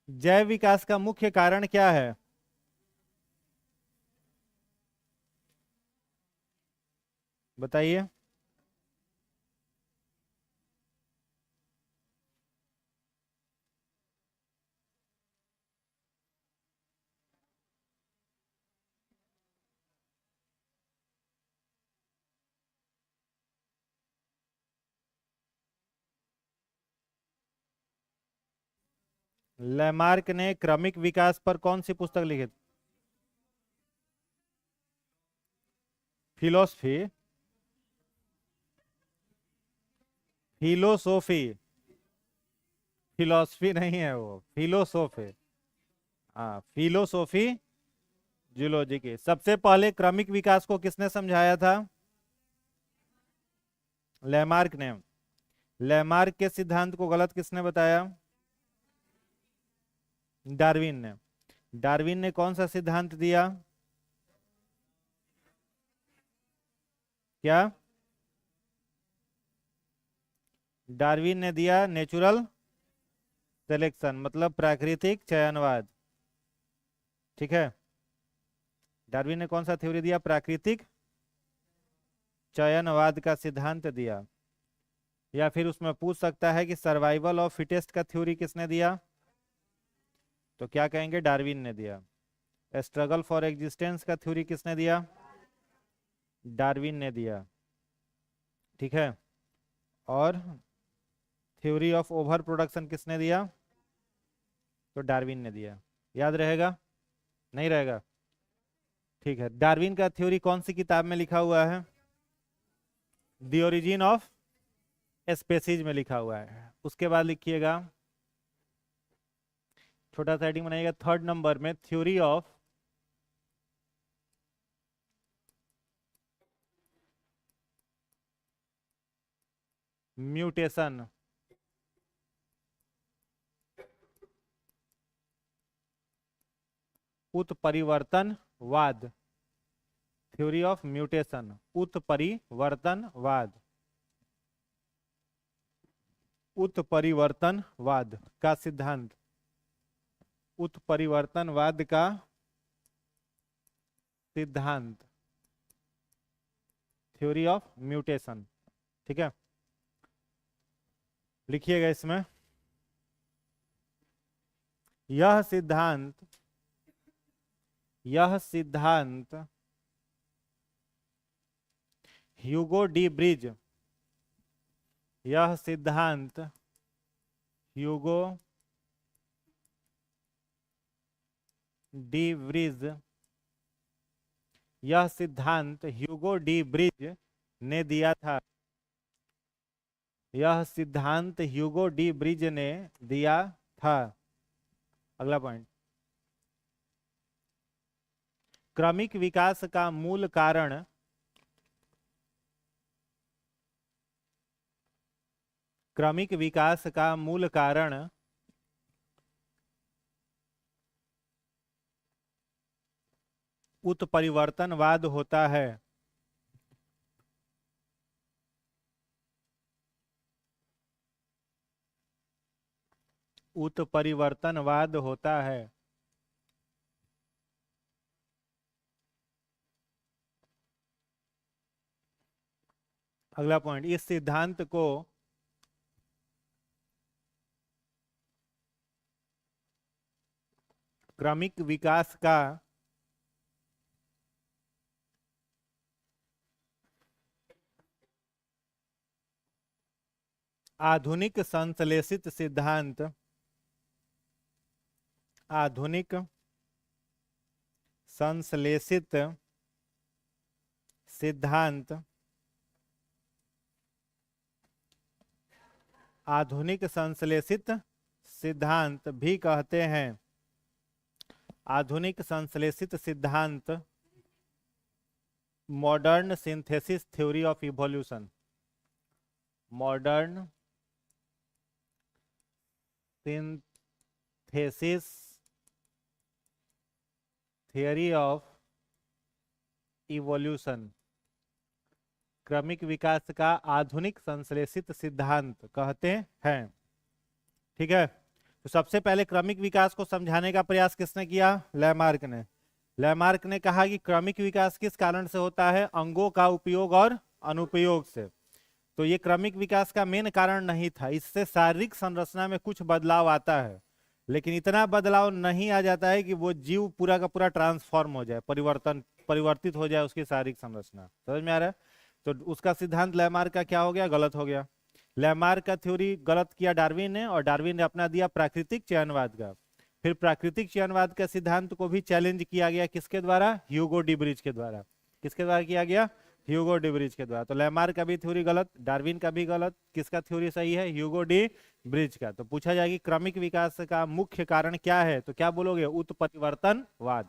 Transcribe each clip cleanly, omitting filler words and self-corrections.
जैव विकास का मुख्य कारण क्या है? बताइए। लैमार्क ने क्रमिक विकास पर कौन सी पुस्तक लिखी? फिलोसफी? फिलोसोफी? फिलोसफी नहीं है वो, फिलोसोफी। हाँ, फिलोसोफी जूलॉजी की। सबसे पहले क्रमिक विकास को किसने समझाया था? लैमार्क ने। लैमार्क के सिद्धांत को गलत किसने बताया? डार्विन ने। डार्विन ने कौन सा सिद्धांत दिया? क्या? डार्विन ने दिया नेचुरल सिलेक्शन, मतलब प्राकृतिक चयनवाद। ठीक है। डार्विन ने कौन सा थ्योरी दिया? प्राकृतिक चयनवाद का सिद्धांत दिया। या फिर उसमें पूछ सकता है कि सर्वाइवल ऑफ फिटेस्ट का थ्योरी किसने दिया? तो क्या कहेंगे? डार्विन ने दिया। स्ट्रगल फॉर एग्जिस्टेंस का थ्योरी किसने दिया? डार्विन ने दिया। ठीक है। और थ्योरी ऑफ ओवर प्रोडक्शन किसने दिया? तो डार्विन ने दिया। याद रहेगा? नहीं रहेगा? ठीक है। डार्विन का थ्योरी कौन सी किताब में लिखा हुआ है? द ओरिजिन ऑफ स्पेसीज में लिखा हुआ है। उसके बाद लिखिएगा, छोटा सा हेडिंग बनाइएगा, थर्ड नंबर में, थ्योरी ऑफ म्यूटेशन। उत्परिवर्तनवाद। थ्योरी ऑफ म्यूटेशन, उत्परिवर्तनवाद। उत्परिवर्तनवाद का सिद्धांत, उत्परिवर्तनवाद का सिद्धांत, थ्योरी ऑफ म्यूटेशन। ठीक है। लिखिएगा इसमें, यह सिद्धांत, यह सिद्धांत ह्यूगो डी ब्रिज, यह सिद्धांत ह्यूगो डी ब्रिज, यह सिद्धांत ह्यूगो डी ब्रिज ने दिया था। यह सिद्धांत ह्यूगो डी ब्रिज ने दिया था। अगला पॉइंट, क्रमिक विकास का मूल कारण, क्रमिक विकास का मूल कारण उत्परिवर्तनवाद होता है। उत्परिवर्तनवाद होता है। अगला पॉइंट, इस सिद्धांत को क्रमिक विकास का आधुनिक संश्लेषित सिद्धांत, आधुनिक संश्लेषित सिद्धांत, आधुनिक संश्लेषित सिद्धांत भी कहते हैं। आधुनिक संश्लेषित सिद्धांत modern synthesis theory of evolution, modern synthesis theory of evolution, क्रमिक विकास का आधुनिक संश्लेषित सिद्धांत कहते हैं। ठीक है। तो सबसे पहले क्रमिक विकास को समझाने का प्रयास किसने किया? लैमार्क ने। लैमार्क ने कहा कि क्रमिक विकास किस कारण से होता है? अंगों का उपयोग और अनुपयोग से। तो ये क्रमिक विकास का मेन कारण नहीं था, इससे शारीरिक संरचना में कुछ बदलाव आता है, लेकिन इतना बदलाव नहीं आ जाता है कि वो जीव पूरा का पूरा ट्रांसफॉर्म हो जाए, परिवर्तित हो जाए उसकी शारीरिक संरचना। समझ में आ रहा है? तो उसका सिद्धांत लैमार्क का क्या हो गया? गलत हो गया। लैमार्क का थ्योरी गलत किया डार्विन ने, और डार्विन ने अपना दिया प्राकृतिक चयनवाद का। फिर प्राकृतिक चयनवाद के सिद्धांत को भी चैलेंज किया गया, किसके द्वारा? ह्यूगो डिब्रिज के द्वारा। किसके द्वारा किया गया? ह्यूगो डिब्रिज के द्वारा। तो लैमार्क का भी थ्योरी गलत, डार्विन का भी गलत, किसका थ्योरी सही है? ह्यूगो डी ब्रिज का। तो पूछा जाएगा कि क्रमिक विकास का मुख्य कारण क्या है, तो क्या बोलोगे? उत्परिवर्तनवाद।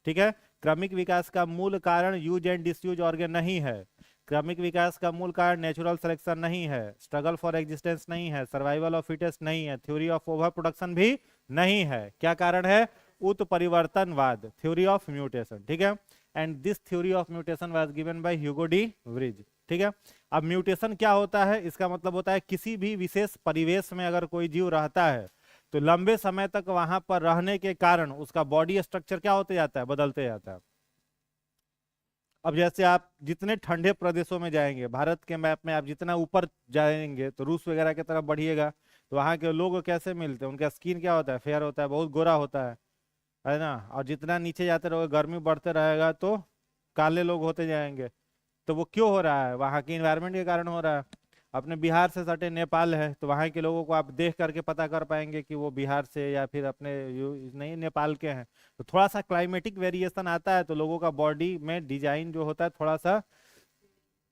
ठीक है। क्रमिक विकास का मूल कारण यूज एंड डिसयूज ऑर्गन नहीं है। क्रमिक विकास का मूल कारण नेचुरल सिलेक्शन नहीं है, स्ट्रगल फॉर एग्जिस्टेंस नहीं है, सर्वाइवल ऑफ फिटेस्ट नहीं है, थ्योरी ऑफ ओवर प्रोडक्शन भी नहीं है। क्या कारण है? उत्परिवर्तनवाद, थ्योरी ऑफ म्यूटेशन। ठीक है। And this theory of mutation was given by Hugo de bridge. ठीक है। अब म्यूटेशन क्या होता है? इसका मतलब होता है किसी भी विशेष परिवेश में अगर कोई जीव रहता है तो लंबे समय तक वहां पर रहने के कारण उसका बॉडी स्ट्रक्चर क्या होते जाता है? बदलते जाता है। अब जैसे आप जितने ठंडे प्रदेशों में जाएंगे, भारत के मैप में आप जितना ऊपर जाएंगे तो रूस वगैरह की तरफ बढ़िएगा, तो वहाँ के लोग कैसे मिलते हैं? उनका स्किन क्या होता है? फेयर होता है, बहुत गोरा होता है ना। और जितना नीचे जाते रहोगे, गर्मी बढ़ते रहेगा तो काले लोग होते जाएंगे। तो वो क्यों हो रहा है? वहाँ की इन्वायरमेंट के कारण हो रहा है। अपने बिहार से सटे नेपाल है, तो वहाँ के लोगों को आप देख करके पता कर पाएंगे कि वो बिहार से या फिर अपने नहीं नेपाल के हैं। तो थोड़ा सा क्लाइमेटिक वेरिएशन आता है तो लोगों का बॉडी में डिजाइन जो होता है थोड़ा सा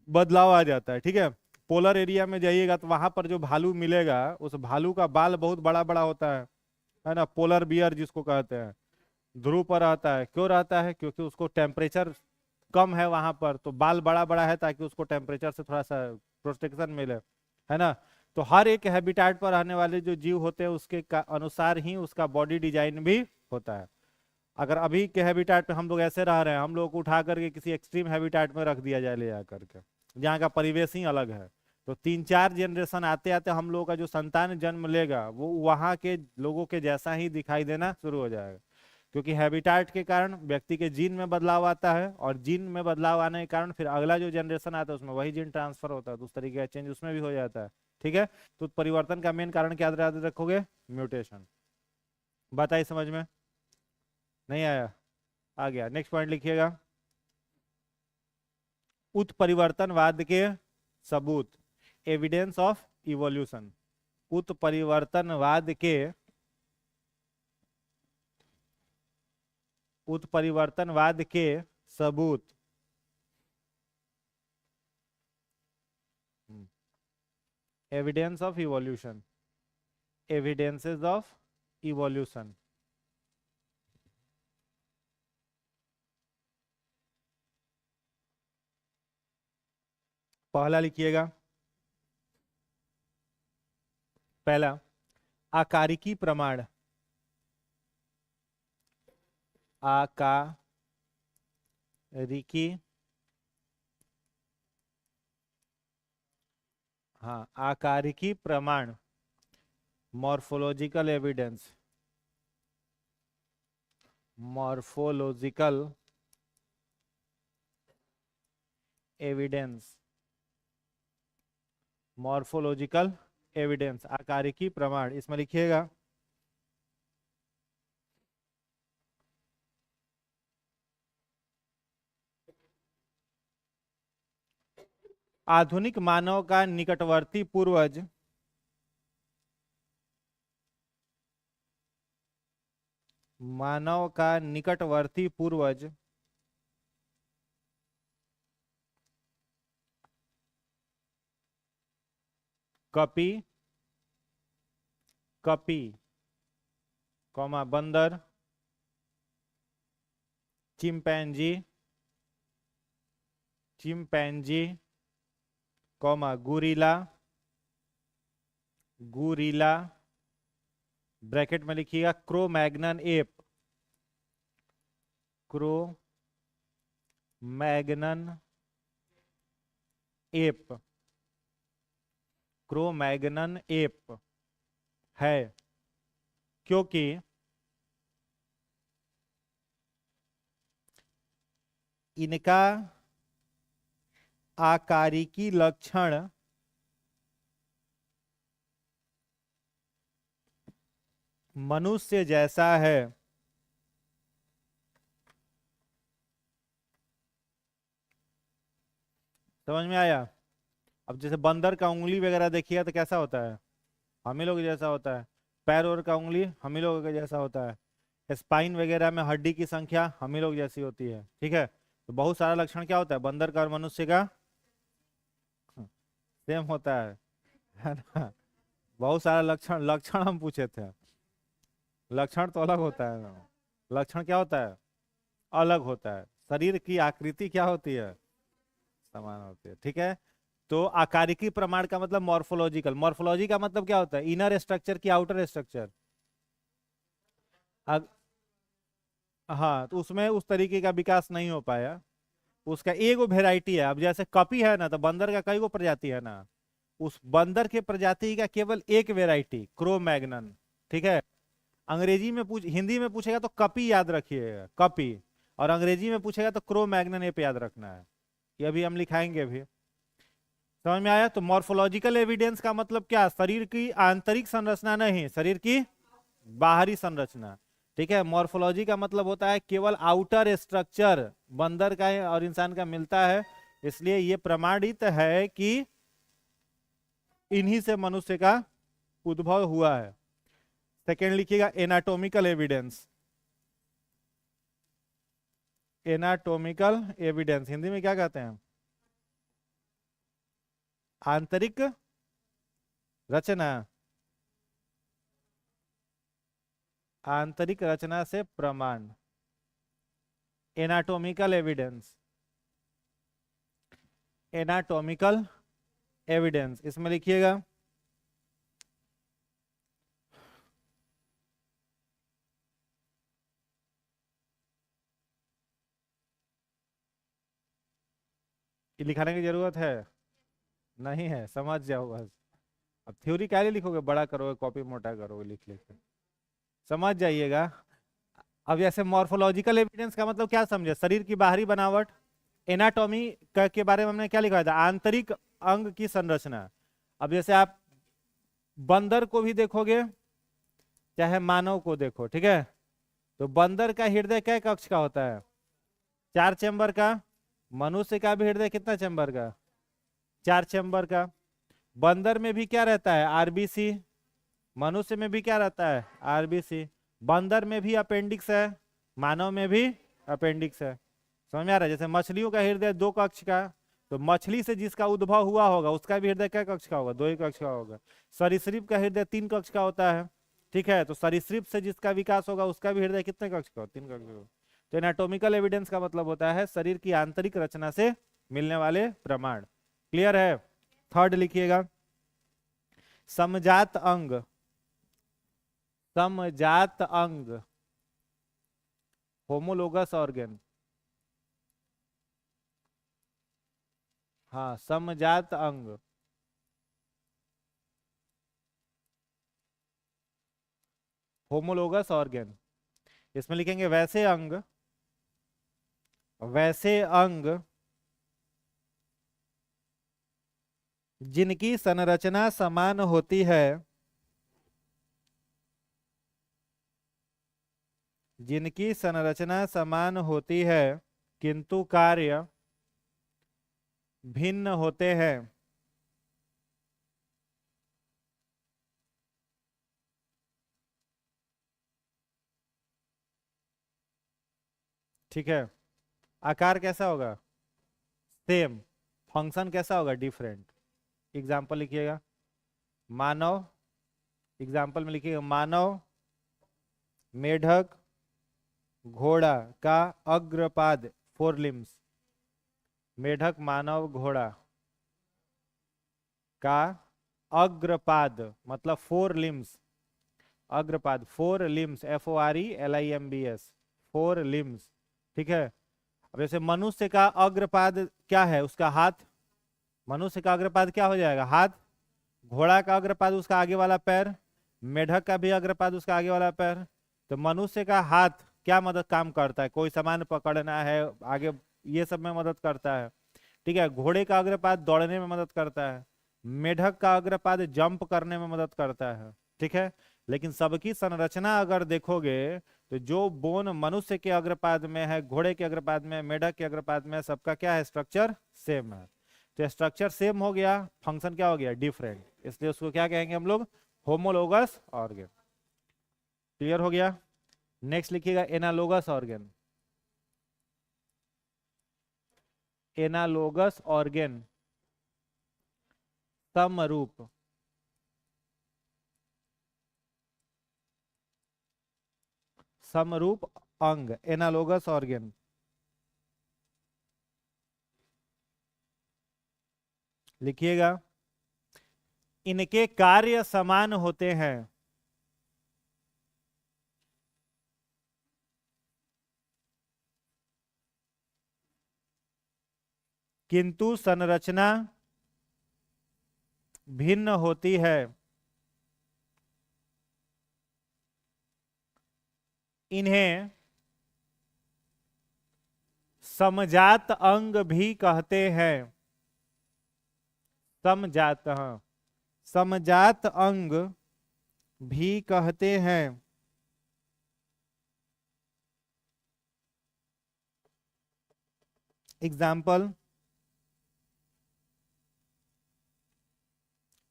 बदलाव आ जाता है। ठीक है। पोलर एरिया में जाइएगा तो वहां पर जो भालू मिलेगा, उस भालू का बाल बहुत बड़ा बड़ा होता है ना, पोलर बियर जिसको कहते हैं। ध्रुव पर रहता है, क्यों रहता है? क्योंकि उसको टेम्परेचर कम है वहां पर, तो बाल बड़ा बड़ा है ताकि उसको टेम्परेचर से थोड़ा सा प्रोटेक्शन मिले, है ना। तो हर एक हैबिटेट पर रहने वाले जो जीव होते हैं उसके अनुसार ही उसका बॉडी डिजाइन भी होता है। अगर अभी के हैबिटेट में हम लोग ऐसे रह रहे हैं, हम लोग को उठा करके किसी एक्सट्रीम हैबिटेट में रख दिया जाए ले जा करके, जहाँ का परिवेश ही अलग है, तो 3-4 जनरेशन आते आते हम लोगों का जो संतान जन्म लेगा वो वहाँ के लोगों के जैसा ही दिखाई देना शुरू हो जाएगा। क्योंकि हैबिटेट के कारण व्यक्ति के जीन में बदलाव आता है, और जीन में बदलाव आने के कारण फिर अगला जो जनरेशन आता है उसमें वही जीन ट्रांसफर होता है, तो उस तरीके का चेंज उसमें भी हो जाता है। ठीक है। तो परिवर्तन का मेन कारण क्या याद रखोगे? म्यूटेशन। बताइए, समझ में नहीं आया? आ गया। नेक्स्ट पॉइंट लिखिएगा। उत्परिवर्तनवाद के सबूत, एविडेंस ऑफ इवोल्यूशन। उत्परिवर्तनवाद के सबूत। Evidence of evolution, evidences of evolution. पहला लिखिएगा। पहला, आकारिकी प्रमाण। आकारिकी, हाँ, आकारिकी प्रमाण, morphological evidence. Morphological evidence, morphological evidence, आकारिकी प्रमाण, इसमें लिखिएगा। आधुनिक मानव का निकटवर्ती पूर्वज, मानव का निकटवर्ती पूर्वज कपी, कपी कॉमा बंदर, chimpanzee, chimpanzee comma guerrilla, guerrilla, bracket में लिखिएगा crow Magnon app, crow Magnon app, crow Magnon app है। क्योंकि इनका आकारिकी लक्षण मनुष्य जैसा है। समझ में आया? अब जैसे बंदर का उंगली वगैरह देखिएगा तो कैसा होता है, हम ही लोग जैसा होता है। पैर और का उंगली हम ही लोग के जैसा होता है। स्पाइन वगैरह में हड्डी की संख्या हम ही लोग जैसी होती है। ठीक है, तो बहुत सारा लक्षण क्या होता है बंदर का और मनुष्य का, सेम होता है ना? बहुत सारा लक्षण, लक्षण हम पूछे थे, लक्षण तो अलग होता है ना। लक्षण क्या होता है, अलग होता है। शरीर की आकृति क्या होती है, समान होती है। ठीक है, तो आकारिकी प्रमाण का मतलब मॉर्फोलॉजिकल, मॉर्फोलॉजी का मतलब क्या होता है, इनर स्ट्रक्चर की आउटर स्ट्रक्चर। हाँ, तो उसमें उस तरीके का विकास नहीं हो पाया। उसका एक वेराइटी है। अब जैसे कपी है ना, तो बंदर का कई गो प्रजाति है ना, उस बंदर के प्रजाति का केवल एक वेराइटी क्रो मैग्नन। ठीक है, अंग्रेजी में हिंदी में पूछेगा तो कपी याद रखिएगा, कपी। और अंग्रेजी में पूछेगा तो क्रो मैग्नन, ये पे याद रखना है। ये अभी हम लिखाएंगे भी। समझ में आया? तो मॉर्फोलॉजिकल एविडेंस का मतलब क्या, शरीर की आंतरिक संरचना नहीं, शरीर की बाहरी संरचना। ठीक है, मॉर्फोलॉजी का मतलब होता है केवल आउटर स्ट्रक्चर बंदर का और इंसान का मिलता है। इसलिए यह प्रमाणित है कि इन्हीं से मनुष्य का उद्भव हुआ है। सेकेंड लिखिएगा anatomical evidence. Anatomical evidence Hindi में क्या कहते हैं, आंतरिक रचना, आंतरिक रचना से प्रमाण, एनाटॉमिकल एविडेंस। एनाटॉमिकल एविडेंस इसमें लिखिएगा कि लिखाने की जरूरत है नहीं है, समझ जाओ बस। अब थ्योरी क्या लिखोगे, बड़ा करोगे, कॉपी मोटा करोगे, लिख लिख के समझ जाइएगा। अब जैसे मॉर्फोलॉजिकल एविडेंस का मतलब क्या समझे, शरीर की बाहरी बनावट। एनाटॉमी के बारे में हमने क्या लिखा था, आंतरिक अंग की संरचना। अब जैसे आप बंदर को भी देखोगे चाहे मानव को देखो, ठीक है, तो बंदर का हृदय कै कक्ष का होता है, 4 चैम्बर का। मनुष्य का भी हृदय कितना चैम्बर का, 4 चैम्बर का। बंदर में भी क्या रहता है, आरबीसी। मनुष्य में भी क्या रहता है, आरबीसी। बंदर में भी अपेंडिक्स है, मानव में भी अपेंडिक्स है। समझ में आ रहा है? जैसे मछलियों का हृदय 2 कक्ष का, तो मछली से जिसका उद्भव हुआ होगा उसका भी हृदय क्या कक्ष का होगा, 2 ही कक्ष का होगा। सरीसृप का हृदय 3 कक्ष का होता है। ठीक है, तो सरीसृप से जिसका विकास होगा उसका भी हृदय कितने कक्ष का, 3 कक्ष का। तो एनाटॉमिकल एविडेंस का मतलब होता है शरीर की आंतरिक रचना से मिलने वाले प्रमाण। क्लियर है? थर्ड लिखिएगा समजात अंग। समजात अंग, होमोलोगस ऑर्गन। हाँ, समजात अंग, होमोलोगस ऑर्गन। इसमें लिखेंगे वैसे अंग, वैसे अंग जिनकी संरचना समान होती है, जिनकी संरचना समान होती है किंतु कार्य भिन्न होते हैं। ठीक है, आकार कैसा होगा, सेम। फंक्शन कैसा होगा, डिफरेंट। एग्जाम्पल लिखिएगा मानव, एग्जाम्पल में लिखिएगा मानव, मेढक, घोड़ा का अग्रपाद 4 लिम्स। मेढक, मानव, घोड़ा का अग्रपाद मतलब 4 लिम्स। अग्रपाद 4 limbs, FORELIMBS, 4 limbs. ठीक है, अब जैसे मनुष्य का अग्रपाद क्या है, उसका हाथ। मनुष्य का अग्रपाद क्या हो जाएगा, हाथ। घोड़ा का अग्रपाद उसका आगे वाला पैर। मेढक का भी अग्रपाद उसका आगे वाला पैर। तो मनुष्य का हाथ क्या मदद काम करता है, कोई सामान पकड़ना है आगे, ये सब में मदद करता है। ठीक है, घोड़े का अग्रपाद दौड़ने में मदद करता है, मेढक का अग्रपाद जंप करने में मदद करता है। ठीक है, लेकिन सबकी संरचना अगर देखोगे तो जो बोन मनुष्य के अग्रपाद में है, घोड़े के अग्रपाद में, मेढक के अग्रपाद में, सबका क्या है, स्ट्रक्चर सेम है। तो स्ट्रक्चर सेम हो गया, फंक्शन क्या हो गया, डिफरेंट, इसलिए उसको क्या कहेंगे हम लोग, होमोलोगस ऑर्गन। क्लियर हो गया। नेक्स्ट लिखिएगा एनालोगस ऑर्गन। एनालोगस ऑर्गन समरूप, समरूप अंग, एनालोगस ऑर्गन। लिखिएगा, इनके कार्य समान होते हैं, किंतु संरचना भिन्न होती है। इन्हें समजात अंग भी कहते हैं। समजात, हाँ, समजात अंग भी कहते हैं। एग्जाम्पल,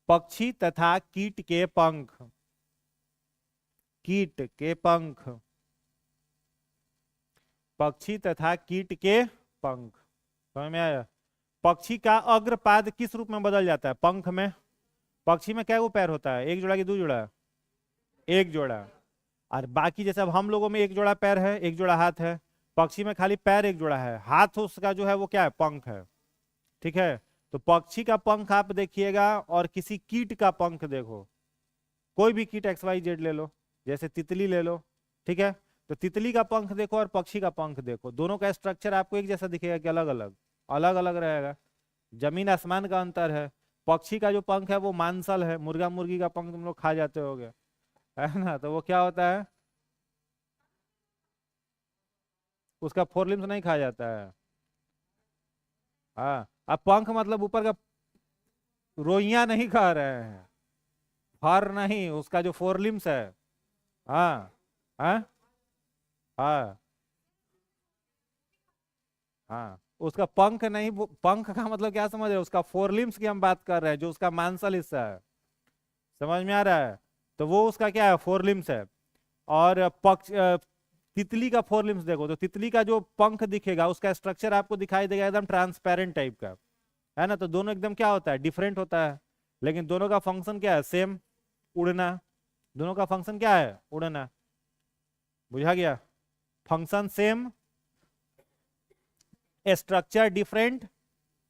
पक्षी तथा कीट के पंख, कीट के पंख, पक्षी तथा कीट के पंख। समझ में आया। पक्षी का अग्रपाद किस रूप में बदल जाता है, पंख में। पक्षी में क्या वो पैर होता है, एक जोड़ा की दो जोड़ा, एक जोड़ा। और बाकी जैसे अब हम लोगों में एक जोड़ा पैर है, एक जोड़ा हाथ है, पक्षी में खाली पैर एक जोड़ा है, हाथ उसका जो है वो क्या है, पंख है। ठीक है, तो पक्षी का पंख आप देखिएगा और किसी कीट का पंख देखो, कोई भी कीट एक्स वाई जेड ले लो, जैसे तितली ले लो। ठीक है, तो तितली का पंख देखो और पक्षी का पंख देखो, दोनों का स्ट्रक्चर आपको एक जैसा दिखेगा कि अलग अलग, अलग अलग रहेगा। जमीन आसमान का अंतर है। पक्षी का जो पंख है वो मांसल है, मुर्गा मुर्गी का पंख तुम लोग खा जाते होगे, है ना, तो वो क्या होता है, उसका फोरलिम्स नहीं खाया जाता है। हाँ, अब पंख मतलब ऊपर का, रोइयां नहीं खा रहे हैं, फर नहीं, उसका जो फोरलिम्स है। हाँ, हाँ, हाँ, हाँ, उसका पंख नहीं, पंख का मतलब क्या समझ रहे हो, उसका फोरलिम्स की हम बात कर रहे हैं, जो उसका मांसल हिस्सा है। समझ में आ रहा है, तो वो उसका क्या है, फोरलिम्स है। और तितली का फोरलिम्स देखो, तो तितली का जो पंख दिखेगा उसका स्ट्रक्चर आपको दिखाई देगा एकदम ट्रांसपेरेंट टाइप का, है ना, तो दोनों एकदम क्या होता है, डिफरेंट होता है। लेकिन दोनों का फंक्शन क्या है, सेम, उड़ना। दोनों का फंक्शन क्या है, उड़ना। बुझा गया, function same, structure different,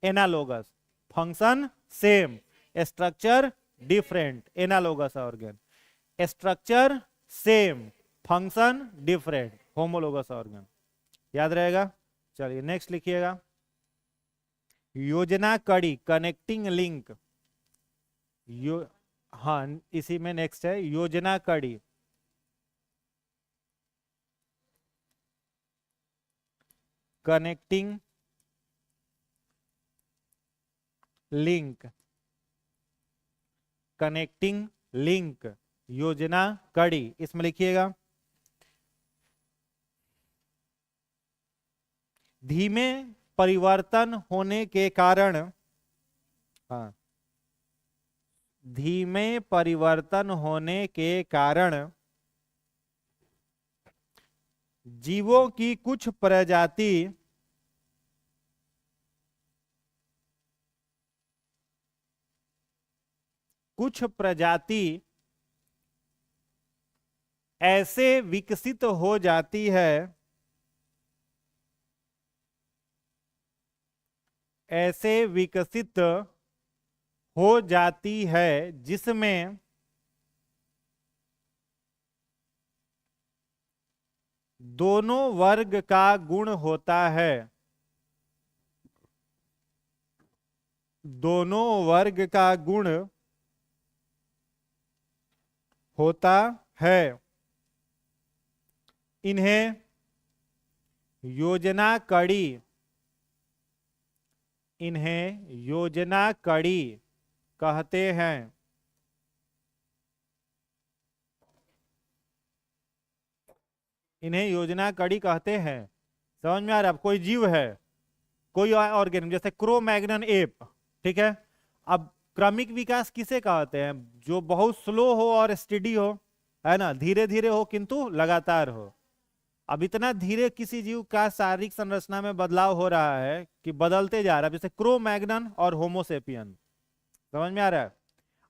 analogous. Function same, structure different, analogous organ. Structure same, function different, homologous organ. याद रहेगा। चलिए नेक्स्ट लिखिएगा, योजना कड़ी, कनेक्टिंग लिंक। यो हाँ, इसी में नेक्स्ट है योजना कड़ी, कनेक्टिंग लिंक, कनेक्टिंग लिंक, योजना कड़ी। इसमें लिखिएगा, धीमे परिवर्तन होने के कारण, हाँ, धीमे परिवर्तन होने के कारण जीवों की कुछ प्रजाति कुछ प्रजाति ऐसे विकसित हो जाती है, ऐसे विकसित हो जाती है जिसमें दोनों वर्ग का गुण होता है, दोनों वर्ग का गुण होता है। इन्हें योजना कड़ी, इन्हें योजना कड़ी कहते हैं। इन्हें योजना कड़ी कहते हैं। समझ में आ रहा है? अब कोई जीव है, कोई ऑर्गेनिज्म, जैसे क्रो मैग्नन एप, ठीक है। अब क्रमिक विकास किसे कहते हैं? जो बहुत स्लो हो और स्टेडी हो, है ना, धीरे धीरे हो किंतु लगातार हो। अब इतना धीरे किसी जीव का शारीरिक संरचना में बदलाव हो रहा है कि बदलते जा रहा है, जैसे क्रो मैग्नन और होमोसेपियन। समझ में आ रहा है?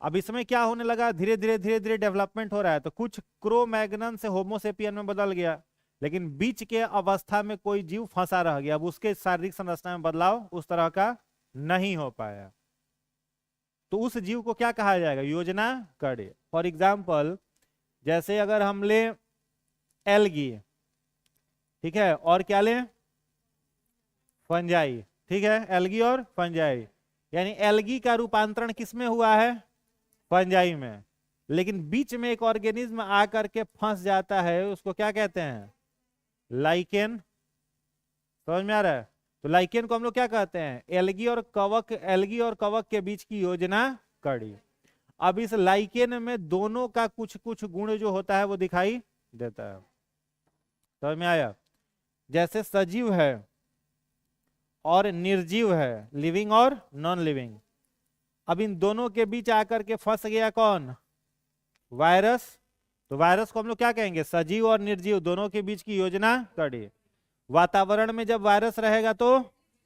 अब इसमें क्या होने लगा, धीरे धीरे डेवलपमेंट हो रहा है। तो कुछ क्रो मैग्नन से होमोसेपियन में बदल गया, लेकिन बीच के अवस्था में कोई जीव फंसा रह गया। अब उसके शारीरिक संरचना में बदलाव उस तरह का नहीं हो पाया, तो उस जीव को क्या कहा जाएगा? योजना कड़ी। फॉर एग्जाम्पल, जैसे अगर हम ले एल्गी, ठीक है, और क्या ले? फंजाई, ठीक है, एल्गी और फंजाई। यानी एल्गी का रूपांतरण किसमें हुआ है? फंजाई में। लेकिन बीच में एक ऑर्गेनिज्म आकर के फंस जाता है, उसको क्या कहते हैं? लाइकेन। समझ में आ रहा है? तो लाइकेन को हम लोग क्या कहते हैं? एल्गी और कवक, एल्गी और कवक के बीच की योजना कड़ी। अब इस लाइकेन में दोनों का कुछ कुछ गुण जो होता है वो दिखाई देता है। समझ में आया? जैसे सजीव है और निर्जीव है, लिविंग और नॉन लिविंग। अब इन दोनों के बीच आकर के फंस गया कौन? वायरस। तो वायरस को हम लोग क्या कहेंगे? सजीव और निर्जीव दोनों के बीच की योजना कड़ी। वातावरण में जब वायरस रहेगा तो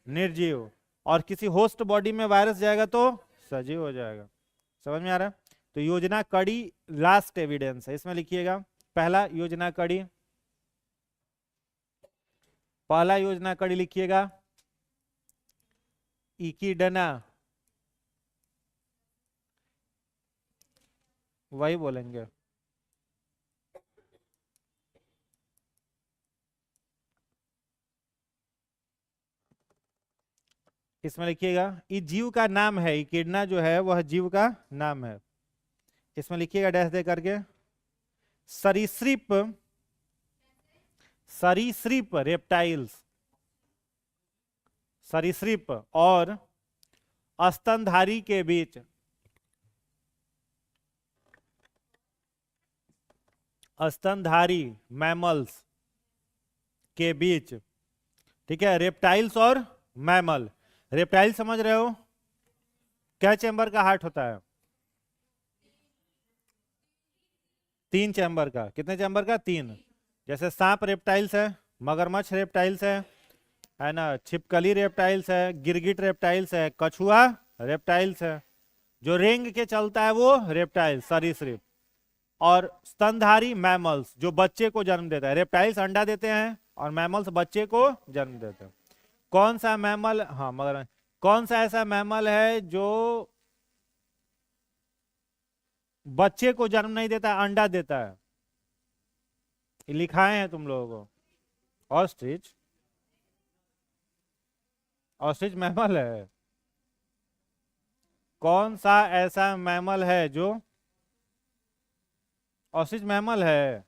निर्जीव, और किसी होस्ट बॉडी में वायरस जाएगा तो सजीव हो जाएगा। समझ में आ रहा है? तो योजना कड़ी लास्ट एविडेंस है। इसमें लिखिएगा पहला योजना कड़ी, पहला योजना कड़ी लिखिएगा इकिडना, वही बोलेंगे। इसमें लिखिएगा, इस जीव का नाम है, इकिडना जो है वह जीव का नाम है। इसमें लिखिएगा डैश दे करके, सरीसृप, सरीसृप रेप्टाइल्स, सरीसृप और स्तनधारी के बीच, स्तनधारी मैमल्स के बीच, ठीक है, रेप्टाइल्स और मैमल। रेप्टाइल समझ रहे हो? क्या चैम्बर का हार्ट होता है? 3 चैम्बर का। कितने चैम्बर का? 3। जैसे सांप रेप्टाइल्स है, मगरमच्छ रेप्टाइल्स है ना, छिपकली रेप्टाइल्स है, गिरगिट रेप्टाइल्स है, कछुआ रेप्टाइल्स है। जो रेंग के चलता है वो रेप्टाइल सरीसृप। और स्तनधारी मैमल्स जो बच्चे को जन्म देता है। रेप्टाइल्स अंडा देते हैं और मैमल्स बच्चे को जन्म देते हैं। कौन सा मैमल, हाँ मगर कौन सा ऐसा मैमल है जो बच्चे को जन्म नहीं देता, अंडा देता है? लिखाए हैं तुम लोगों को। ऑस्ट्रिच, ऑस्ट्रिच मैमल है। कौन सा ऐसा मैमल है जो ऑस्ट्रिच मैमल है?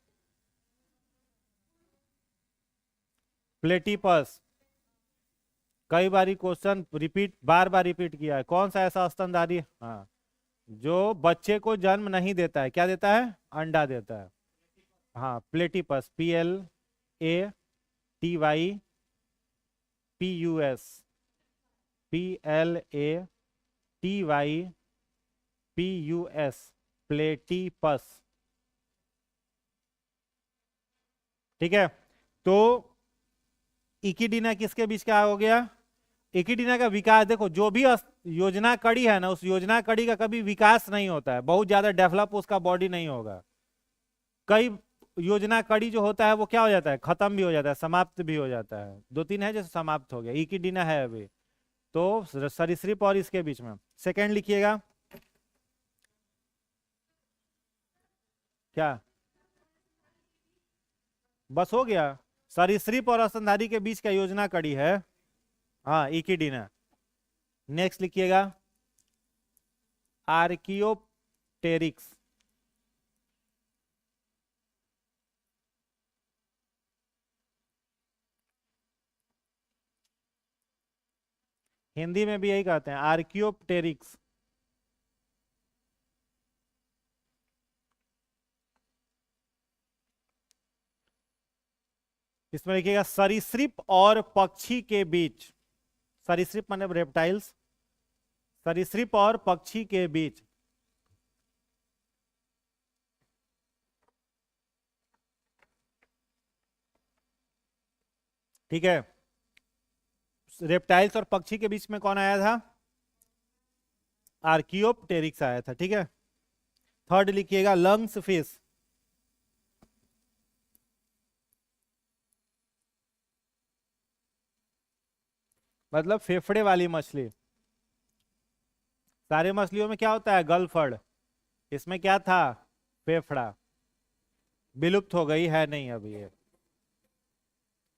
प्लेटिपस। कई बारी क्वेश्चन रिपीट, बार बार रिपीट किया है। कौन सा ऐसा स्तनधारी, हाँ, जो बच्चे को जन्म नहीं देता है? क्या देता है? अंडा देता है। हाँ, प्लेटिपस, PLATYPUS, PLATYPUS, प्लेटिपस। ठीक है, तो इकिडीना किसके बीच का हो गया? इकिडीना का विकास देखो, जो भी योजना कड़ी है ना, उस योजना कड़ी का कभी विकास नहीं होता है, बहुत ज्यादा डेवलप उसका बॉडी नहीं होगा। कई योजना कड़ी जो होता है वो क्या हो जाता है? खत्म भी हो जाता है, समाप्त भी हो जाता है। 2-3 है जैसे समाप्त हो गया, इकिडीना है अभी। तो सरीसृप और इसके बीच में सेकेंड लिखिएगा क्या? बस हो गया। सरीसृप और स्तनधारी के बीच का योजना कड़ी है, हाँ, इकिडीना। नेक्स्ट लिखिएगा आर्कियोप्टेरिक्स, हिंदी में भी यही कहते हैं, आर्कियोप्टेरिक्स। इसमें लिखिएगा सरीसृप और पक्षी के बीच, सरीसृप माने रेप्टाइल्स, सरीसृप और पक्षी के बीच। ठीक है, रेप्टाइल्स और पक्षी के बीच में कौन आया था? आर्कियोप्टेरिक्स आया था। ठीक है, थर्ड लिखिएगा लंग्स फिश। मतलब फेफड़े वाली मछली। सारे मछलियों में क्या होता है? गलफड़। इसमें क्या था? फेफड़ा। विलुप्त हो गई है नहीं अभी ये।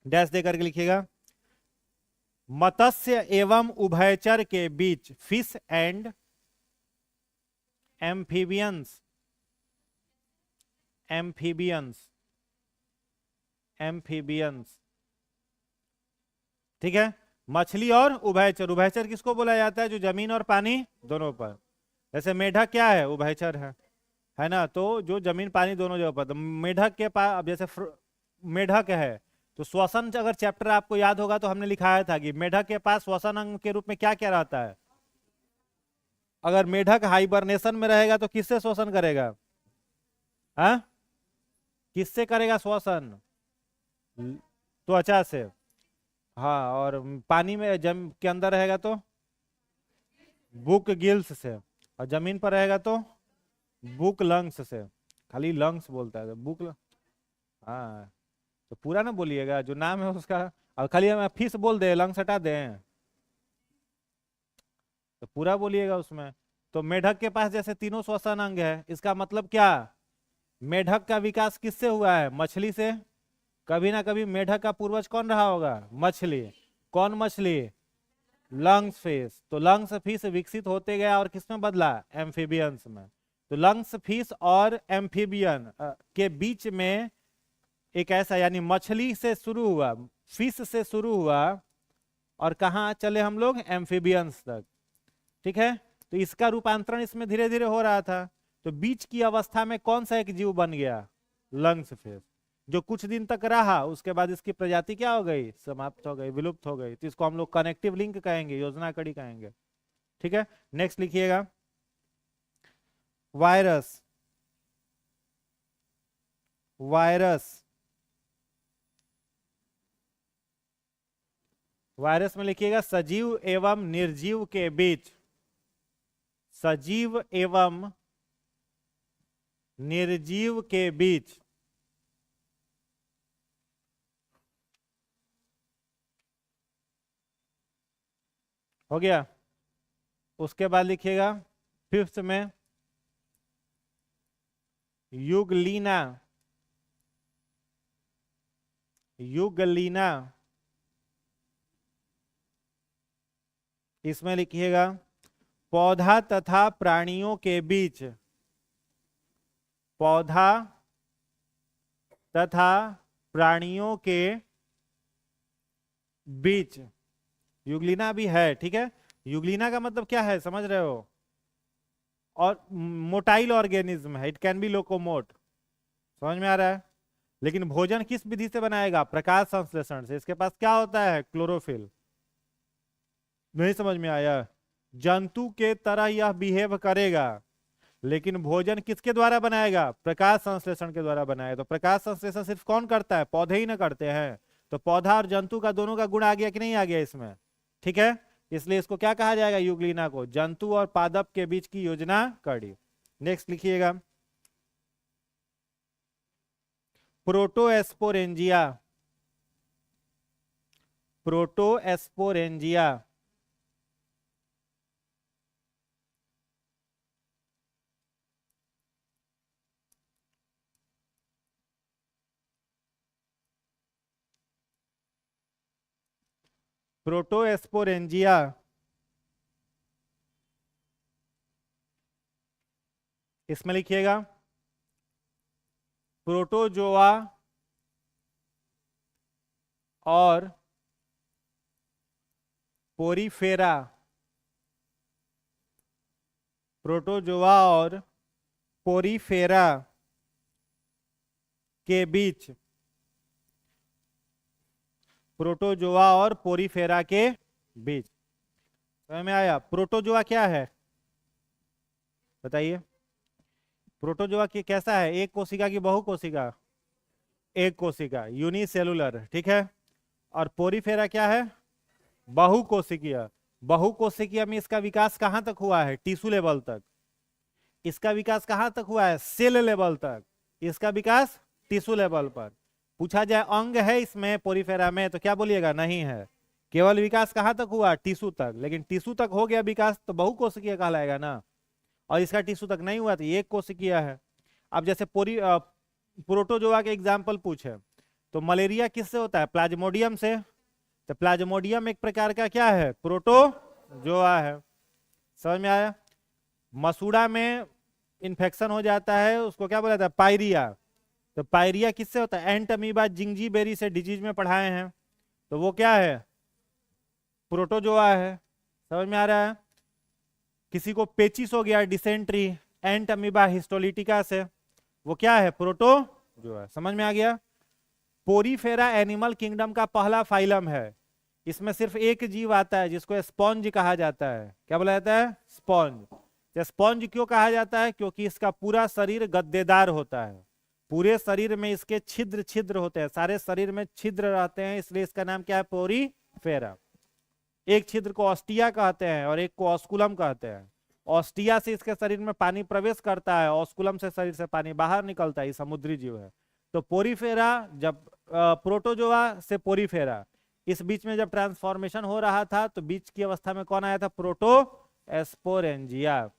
डैश दे करके लिखिएगा। मत्स्य एवं उभयचर के बीच, fish and amphibians, amphibians, amphibians. ठीक है, मछली और उभयचर। उभयचर किसको बोला जाता है? जो जमीन और पानी दोनों पर। जैसे मेढक क्या है? उभयचर है ना? तो जो जमीन पानी दोनों जगह पर। तो मेढक के पास, अब जैसे मेढक है तो श्वसन, अगर चैप्टर आपको याद होगा तो हमने लिखाया था कि मेढक के पास श्वसन अंग के रूप में क्या क्या रहता है। अगर मेढक हाइबरनेशन में रहेगा तो किससे श्वसन करेगा? हाँ, किससे करेगा श्वसन? त्वचा से। हाँ, और पानी में जम के अंदर रहेगा तो बुक गिल्स से, और जमीन पर रहेगा तो बुक लंग्स से। खाली लंग्स बोलता है तो बुक हाँ, तो पूरा ना बोलिएगा, जो नाम है उसका। और खाली हम फिश बोल दे, लंग्स हटा दें, तो पूरा बोलिएगा उसमें। तो मेढक के पास जैसे तीनों श्वसन अंग है, इसका मतलब क्या? मेढक का विकास किससे हुआ है? मछली से। कभी ना कभी मेढक का पूर्वज कौन रहा होगा? मछली। कौन मछली? Lungs fish. तो लंग्स फिश विकसित होते गया और किसमें बदला? एम्फीबियंस में। तो लंग्स फिश और एम्फीबियन के बीच में एक ऐसा, यानी मछली से शुरू हुआ, फिश से शुरू हुआ, और कहाँ चले हम लोग? एम्फीबियंस तक। ठीक है, तो इसका रूपांतरण इसमें धीरे धीरे हो रहा था। तो बीच की अवस्था में कौन सा एक जीव बन गया? लंग्स फिश, जो कुछ दिन तक रहा, उसके बाद इसकी प्रजाति क्या हो गई? समाप्त हो गई, विलुप्त हो गई। तो इसको हम लोग कनेक्टिव लिंक कहेंगे, योजना कड़ी कहेंगे। ठीक है, नेक्स्ट लिखिएगा वायरस। वायरस, वायरस में लिखिएगा सजीव एवं निर्जीव के बीच, सजीव एवं निर्जीव के बीच। हो गया। उसके बाद लिखिएगा फिफ्थ में युगलीना, युगलीना। इसमें लिखिएगा पौधा तथा प्राणियों के बीच, पौधा तथा प्राणियों के बीच। युगलीना भी है। ठीक है, युगलीना का मतलब क्या है समझ रहे हो? और मोटाइल ऑर्गेनिज्म है, इट कैन बी लोकोमोट। समझ में आ रहा है? लेकिन भोजन किस विधि से बनाएगा? प्रकाश संश्लेषण से। इसके पास क्या होता है? क्लोरोफिल। नहीं समझ में आया? जंतु के तरह यह बिहेव करेगा, लेकिन भोजन किसके द्वारा बनाएगा? प्रकाश संश्लेषण के द्वारा बनाएगा। तो प्रकाश संश्लेषण सिर्फ कौन करता है? पौधे ही ना करते हैं। तो पौधा और जंतु का दोनों का गुण आ गया कि नहीं आ गया इसमें? ठीक है, इसलिए इसको क्या कहा जाएगा? युगलीना को। जंतु और पादप के बीच की योजना कड़ी। नेक्स्ट लिखिएगा प्रोटोएस्पोरेंजिया, प्रोटोएस्पोरेंजिया। प्रोटोएस्पोरेंजिया, इसमें लिखिएगा प्रोटोजोआ और पोरीफेरा, प्रोटोजोआ और पोरीफेरा के बीच, प्रोटोजोआ और पोरीफेरा के बीच। समझ में आया? प्रोटोजोआ क्या है बताइए? प्रोटोजोआ की कैसा है, एक कोशिका की बहु कोशिका? एक कोशिका, यूनिसेलुलर, ठीक है। और पोरीफेरा क्या है? बहु कोशिकीय। बहु कोशिकीय में इसका विकास कहां तक हुआ है? टिश्यू लेवल तक। इसका विकास कहां तक हुआ है? सेल लेवल तक। इसका विकास टिश्यू लेवल पर। पूछा जाए अंग है इसमें पोरीफेरा में, तो क्या बोलिएगा? नहीं है। केवल विकास कहां तक हुआ? टिश्यू तक। लेकिन टिश्यू तक हो गया विकास तो बहु कोशिकीय कहलाएगा ना, और इसका टिश्यू तक नहीं हुआ तो ये एक कोशिकीय है। अब जैसे प्रोटोजोआ के एग्जाम्पल पूछे तो मलेरिया किससे होता है? प्लाज्मोडियम से। तो प्लाज्मोडियम एक प्रकार का क्या है? प्रोटोजोआ है। समझ में आया? मसूड़ा में इन्फेक्शन हो जाता है, उसको क्या बोला जाता है? पायरिया। तो पायरिया किससे होता है? एंट अमीबा जिंजीबेरी से डिजीज में पढ़ाए हैं, तो वो क्या है? प्रोटोजोआ है। समझ में आ रहा है? किसी को पेचिस हो गया, डिसेंट्री, एंट अमीबा हिस्टोलिटिका से, वो क्या है? प्रोटोजोआ। समझ में आ गया? पोरीफेरा एनिमल किंगडम का पहला फाइलम है। इसमें सिर्फ एक जीव आता है जिसको स्पॉन्ज कहा जाता है। क्या बोला जाता है? स्पॉन्ज। स्पॉन्ज क्यों कहा जाता है? क्योंकि इसका पूरा शरीर गद्देदार होता है। पूरे शरीर में इसके छिद्र छिद्र होते हैं, सारे शरीर में छिद्र रहते हैं, इसलिए इसका नाम क्या है? पोरीफेरा। एक छिद्र को ऑस्टिया कहते हैं और एक को ऑस्कुलम कहते हैं। ऑस्टिया से इसके शरीर में पानी प्रवेश करता है, ऑस्कुलम से शरीर से पानी बाहर निकलता है। ये समुद्री जीव है। तो पोरीफेरा जब प्रोटोजोआ से पोरीफेरा, इस बीच में जब ट्रांसफॉर्मेशन हो रहा था तो बीच की अवस्था में कौन आया था? प्रोटोस्पोरेंजिया।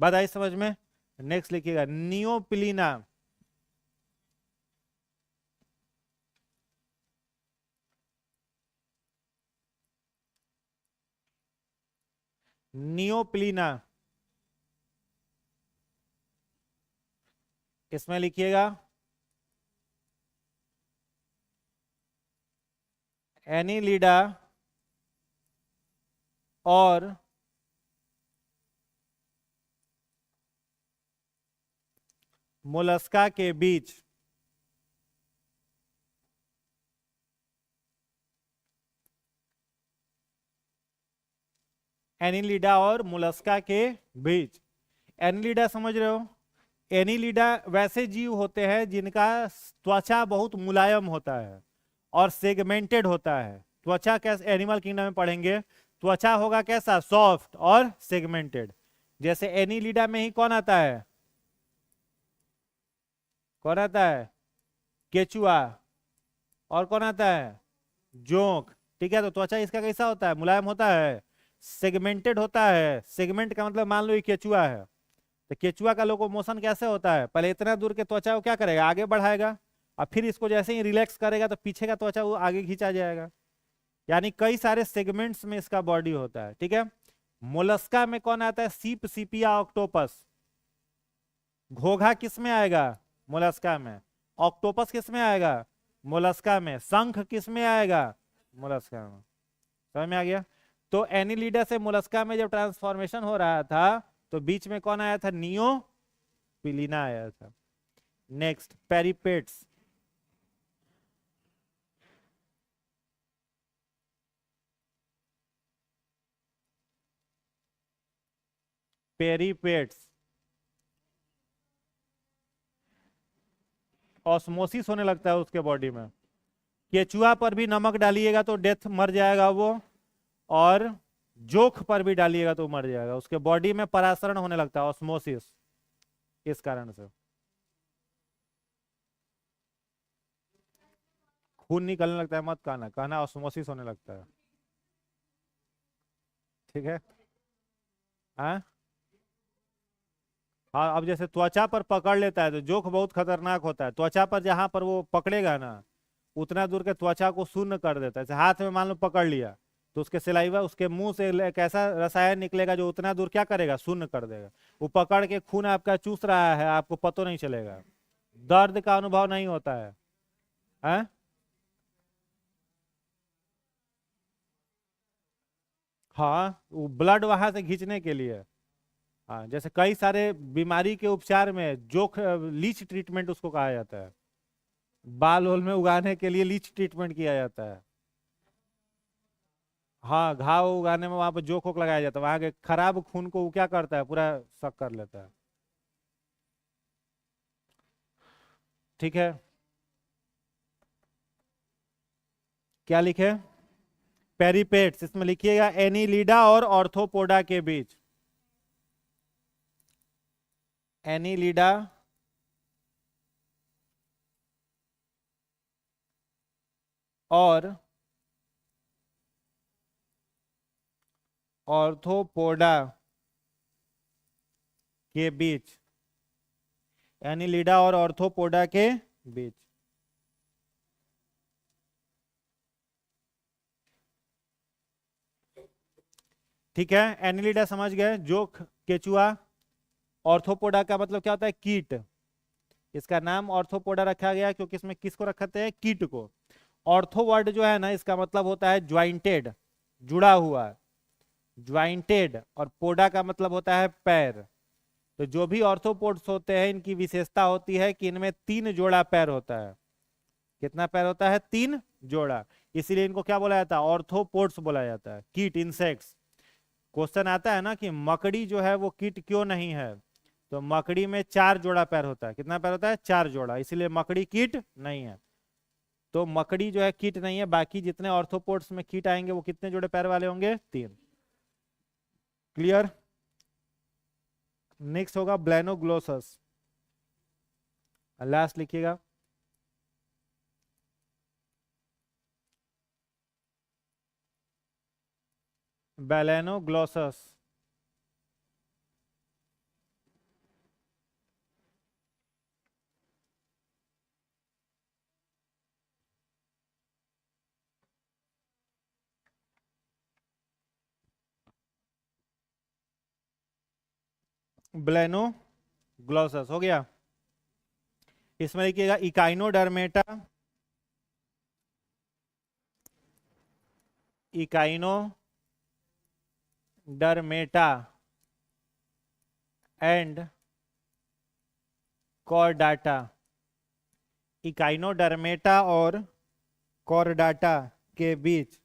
बात आई समझ में? नेक्स्ट लिखिएगा नियोप्लिना। नियोप्लिना, इसमें लिखिएगा एनीलिडा और मोलस्का के बीच एनीलिडा और मोलस्का के बीच। एनीलिडा समझ रहे हो? एनीलिडा वैसे जीव होते हैं जिनका त्वचा बहुत मुलायम होता है और सेगमेंटेड होता है। त्वचा कैसे एनिमल किंगडम में पढ़ेंगे? त्वचा होगा कैसा? सॉफ्ट और सेगमेंटेड। जैसे एनीलिडा में ही कौन आता है? कौन आता है? केचुआ। और कौन आता है? जोंक। ठीक है, तो त्वचा इसका कैसा होता है? मुलायम होता है, सेगमेंटेड होता है। सेगमेंट का मतलब मान लो ये केचुआ है, तो केचुआ का लोकोमोशन कैसे होता है? पहले इतना दूर के त्वचा को क्या करेगा? आगे बढ़ाएगा, और फिर इसको जैसे ही रिलैक्स करेगा तो पीछे का त्वचा वो आगे खींचा जाएगा। यानी कई सारे सेगमेंट्स में इसका बॉडी होता है। ठीक है। मोलस्का में कौन आता है? सीप, सीपिया, ऑक्टोपस। घोघा किस में आएगा? मोलस्का में। ऑक्टोपस किस में आएगा? मोलस्का में। शंख किस में आएगा? मोलस्का में। समझ में आ गया? तो एनीलिडा से मोलस्का में जब ट्रांसफॉर्मेशन हो रहा था तो बीच में कौन आया था? नियोप्लिना आया था। नेक्स्ट पेरिपेट्स। पेरिपेट्स ऑस्मोसिस होने लगता है उसके बॉडी में। केचुआ पर भी नमक डालिएगा तो डेथ, मर जाएगा वो, और जोख पर भी डालिएगा तो मर जाएगा। उसके बॉडी में परासरण होने लगता है, ऑस्मोसिस, इस कारण से खून निकलने लगता है। मत कहना, कहना ऑस्मोसिस होने लगता है। ठीक है। हाँ हाँ, अब जैसे त्वचा पर पकड़ लेता है तो जोख बहुत खतरनाक होता है। त्वचा पर जहां पर वो पकड़ेगा ना, उतना दूर के त्वचा को शून्य कर देता है। जैसे हाथ में मान लो पकड़ लिया तो उसके सिलाइवा, उसके मुंह से एक ऐसा रसायन निकलेगा जो उतना दूर क्या करेगा? शून्य कर देगा। वो पकड़ के खून आपका चूस रहा है, आपको पता नहीं चलेगा, दर्द का अनुभव नहीं होता है। हाँ? हाँ, वो ब्लड वहां से खींचने के लिए। हाँ, जैसे कई सारे बीमारी के उपचार में जोक लीच ट्रीटमेंट उसको कहा जाता है। बाल ओल में उगाने के लिए लीच ट्रीटमेंट किया जाता है। हाँ, घाव उगाने में वहां पर जोक वोक लगाया जाता है, वहां के खराब खून को वो क्या करता है, पूरा सक कर लेता है। ठीक है, क्या लिखे? पेरिपेट्स, इसमें लिखिएगा एनीलिडा और ऑर्थोपोडा के बीच। एनीलिडा और ऑर्थोपोडा के बीच। एनीलिडा और ऑर्थोपोडा के बीच। ठीक है, एनीलिडा समझ गए, जोक केचुआ। ऑर्थोपोडा का मतलब क्या होता है? कीट। इसका नाम ऑर्थोपोडा रखा गया क्योंकि इसमें किसको रखते हैं? कीट को। ऑर्थो वर्ड जो है ना, इसका मतलब होता है ज्वाइंटेड, जुड़ा हुआ, ज्वाइंटेड। और पोडा का मतलब होता है पैर। तो जो भी ऑर्थोपोड्स होते हैं, इनकी विशेषता होती है कि इनमें 3 जोड़ा पैर होता है। कितना पैर होता है? 3 जोड़ा। इसीलिए इनको क्या बोला जाता है? ऑर्थोपोड्स बोला जाता है, कीट, इंसेक्ट्स। क्वेश्चन आता है ना कि मकड़ी जो है वो कीट क्यों नहीं है, तो मकड़ी में 4 जोड़ा पैर होता है। कितना पैर होता है? 4 जोड़ा, इसीलिए मकड़ी कीट नहीं है। तो मकड़ी जो है कीट नहीं है, बाकी जितने ऑर्थोपोड्स में कीट आएंगे वो कितने जोड़े पैर वाले होंगे? 3। क्लियर? नेक्स्ट होगा ब्लैनोग्लोसस। लास्ट लिखिएगा। बैलेनोग्लोसस। ब्लैनोग्लोसस हो गया। इसमें लिखिएगा Echinodermata, Echinodermata and Chordata. Echinodermata और कॉर्डाटा के बीच।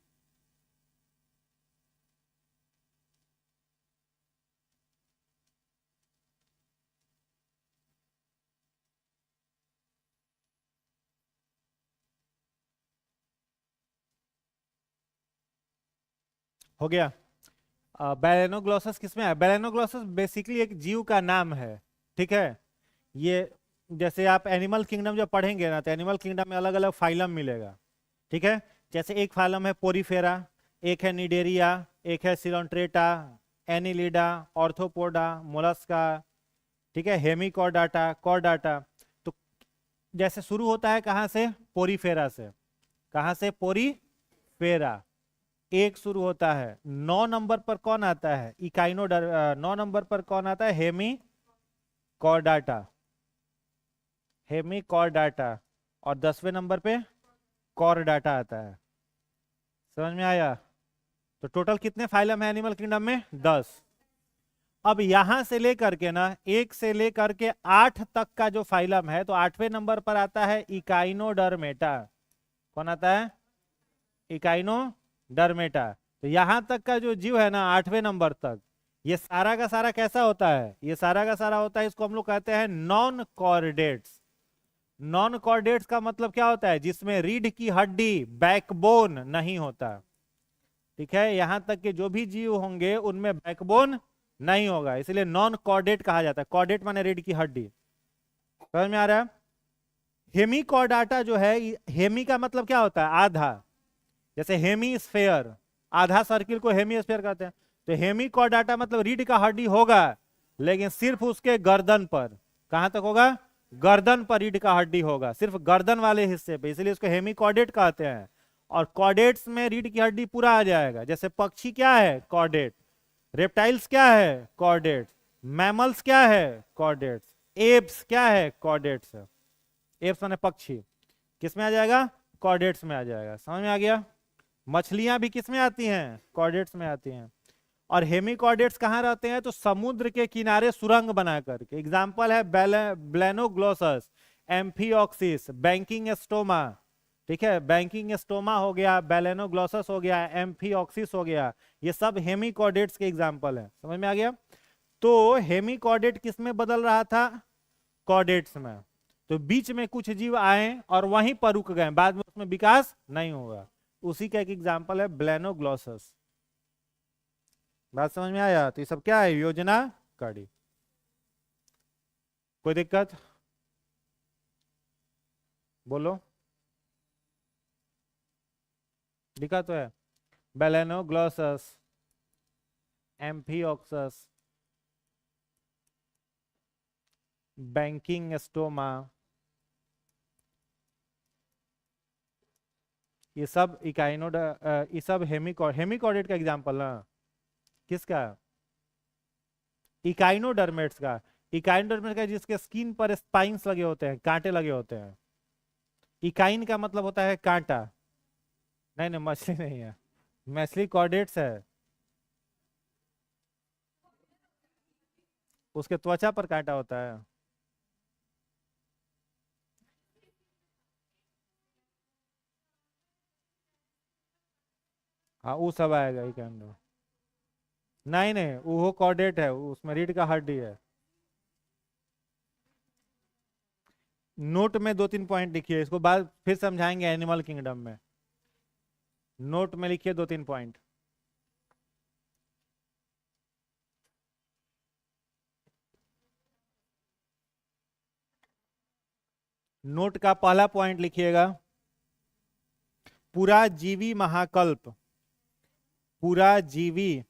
हो गया। बैलेनोग्लोसस किसमें है? बैलेनोग्लोसस बेसिकली एक जीव का नाम है। ठीक है, ये जैसे आप एनिमल किंगडम जब पढ़ेंगे ना, तो एनिमल किंगडम में अलग अलग फाइलम मिलेगा। ठीक है, जैसे एक फाइलम है पोरीफेरा, एक है निडेरिया, एक है सिलोन्ट्रेटा, एनिलिडा, ऑर्थोपोडा, मोलस्का। ठीक है, हेमिकॉर्डाटा, कॉर्डाटा। तो जैसे शुरू होता है कहाँ से? पोरीफेरा से। कहाँ से? पोरीफेरा। एक शुरू होता है। 9 नंबर पर कौन आता है? इकाइनोडर। 9 नंबर पर कौन आता है? Hemichordata. Hemichordata. और 10वें नंबर पे कॉर्डाटा आता है। समझ में आया? तो टोटल कितने फाइलम है एनिमल किंगडम में? 10। अब यहां से लेकर के ना, 1 से लेकर के 8 तक का जो फाइलम है, तो 8वें नंबर पर आता है इकाइनोडर्मेटा। कौन आता है? इकाइनोडर्मेटा। तो यहां तक का जो जीव है ना, 8वें नंबर तक, ये सारा का सारा कैसा होता है? ये सारा का सारा होता है, इसको हम लोग कहते हैं नॉन कॉर्डेट्स। नॉन कॉर्डेट्स का मतलब क्या होता है? जिसमें रीढ़ की हड्डी, बैकबोन नहीं होता। ठीक है, यहां तक के जो भी जीव होंगे उनमें बैकबोन नहीं होगा, इसलिए नॉन कॉर्डेट कहा जाता है। कॉर्डेट माने रीढ़ की हड्डी। समझ में आ रहा है? हेमिकॉर्डाटा जो है, हेमी का मतलब क्या होता है? आधा। जैसे हेमी स्फेयर, आधा सर्किल को हेमी स्फेयर कहते हैं। तो हेमिकॉर्डाटा मतलब रीढ़ का हड्डी होगा, लेकिन सिर्फ उसके गर्दन पर। कहां तक होगा? गर्दन पर रीढ़ का हड्डी होगा, सिर्फ गर्दन वाले हिस्से पे, इसलिए उसको हेमिकॉर्डेट कहते हैं। और कॉर्डेट्स में रीढ़ की हड्डी पूरा आ जाएगा। जैसे पक्षी क्या है? कॉर्डेट। रेप्टाइल्स क्या है? कॉर्डेट्स। मैमल्स क्या है? कॉर्डेट्स। एप्स क्या है? कॉर्डेट्स। एप्स माने पक्षी, किस में आ जाएगा? कॉर्डेट्स में आ जाएगा। समझ में आ गया? मछलियां भी किस में आती हैं? कॉर्डेट्स में आती हैं। और हेमिकॉर्डेट्स कहाँ रहते हैं? तो समुद्र के किनारे सुरंग बना करके। एग्जाम्पल है ब्लेनोग्लोसस, एम्फिऑक्सिस, बैंकिंग स्टोमा। ठीक है, बैंकिंग स्टोमा हो गया, बेलेनोग्लोसस हो गया, एम्फिऑक्सिस हो गया, ये सब हेमिकॉर्डेट्स के एग्जाम्पल है। समझ में आ गया? तो हेमिकॉर्डेट किस में बदल रहा था? कॉर्डेट्स में। तो बीच में कुछ जीव आए और वहीं पर रुक गए, बाद में उसमें विकास नहीं होगा। उसी का एक एग्जाम्पल है ब्लेनोग्लोसस। बात समझ में आया? तो ये सब क्या है? योजना कड़ी। कोई दिक्कत? बोलो। दिक्कत तो है? बेलेनोग्लोसस, एम्फिऑक्सस, बैंकिंग स्टोमा, ये सब इकाइनोड, ये सब हेमिकॉर्डेट का एग्जाम्पल ना। किसका? इकाइनोडर्मेट्स का। इकाइनोडर्मेट्स का जिसके स्किन पर स्पाइंस लगे होते हैं, कांटे लगे होते हैं। इकाइन का मतलब होता है कांटा। नहीं नहीं, मछली नहीं है, मछली कॉर्डेट्स है। उसके त्वचा पर कांटा होता है। हाँ, वो सब आएगा इकाइनोड। नहीं नहीं, वो कॉर्डेट है, उसमें रीढ़ का हड्डी है। नोट में 2-3 पॉइंट लिखिए, इसको बाद फिर समझाएंगे एनिमल किंगडम में। नोट में लिखिए 2-3 पॉइंट। नोट का पहला पॉइंट लिखिएगा, पूरा जीवी महाकल्प। पूरा जीवी,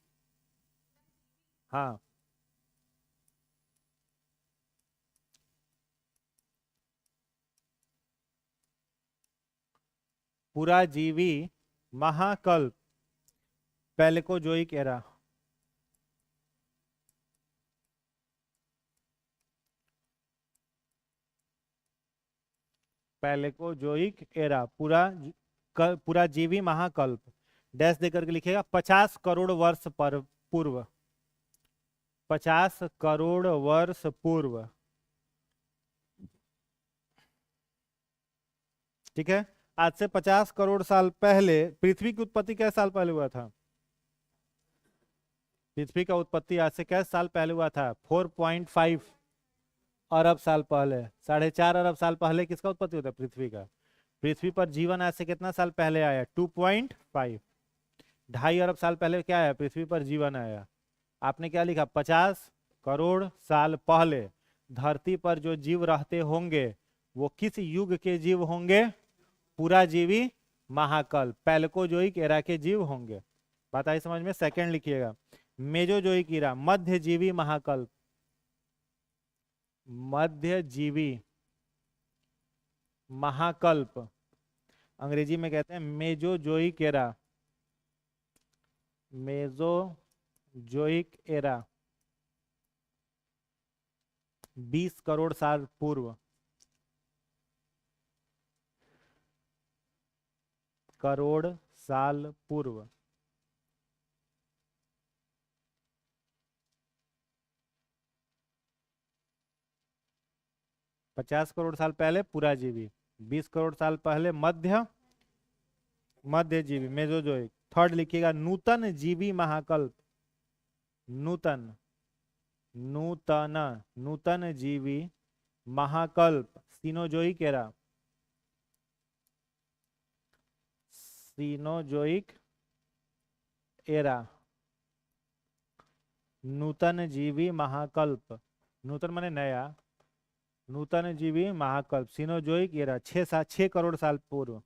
हाँ, पूरा जीवी महाकल्प, पैलेकोजोइक एरा। पैलेकोजोइक एरा, पूरा जीवी महाकल्प, डैश देकर के लिखिएगा 50 करोड़ वर्ष पर पूर्व। 50 करोड़ वर्ष पूर्व। ठीक है, आज से 50 करोड़ साल पहले पृथ्वी की उत्पत्ति कैसे साल पहले हुआ था? पृथ्वी का उत्पत्ति आज से कैसे साल पहले हुआ था? 4.5 अरब साल पहले। 4.5 अरब साल पहले किसका उत्पत्ति होता है? पृथ्वी का। पृथ्वी पर जीवन आज से कितना साल पहले आया? 2.5। 2.5 अरब साल पहले क्या आया? पृथ्वी पर जीवन आया। आपने क्या लिखा? 50 करोड़ साल पहले धरती पर जो जीव रहते होंगे वो किस युग के जीव होंगे? पूरा जीवी महाकल्प, पैलेकोजोइक एरा के जीव होंगे। बात आई समझ में? सेकंड लिखिएगा, मेजोजोइक एरा, मध्यजीवी महाकल्प। मध्यजीवी महाकल्प अंग्रेजी में कहते हैं मेजोजोइक एरा। मेजोजोइक एरा 20 करोड़ साल पूर्व। करोड़ साल पूर्व। पचास करोड़ साल पहले पूरा जीवी, 20 करोड़ साल पहले मध्य जीवी, मेजोजोइक। थर्ड लिखिएगा, नूतन जीवी महाकल्प। नूतन, नूतन, नूतन जीवी महाकल्प, सीनोजोइक एरा। सीनोजोइक एरा, नूतन जीवी महाकल्प। नूतन माने नया, नूतन जीवी महाकल्प, सीनोजोइक एरा 6 करोड़ साल पूर्व।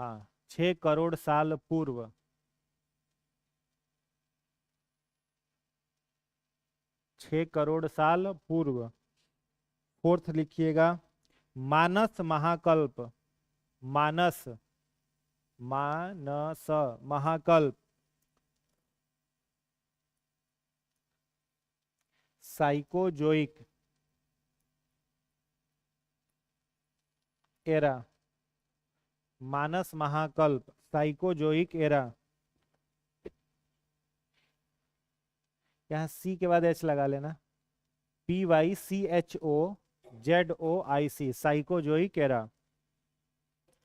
हाँ, 6 करोड़ साल पूर्व। 6 करोड़ साल पूर्व। फोर्थ लिखिएगा, मानस महाकल्प। मानस, मानस महाकल्प, साइकोजोइक एरा। मानस महाकल्प, साइकोजोइक एरा यहाँ सी के बाद एच लगा लेना। PYCHOZOIC, psychozoic era.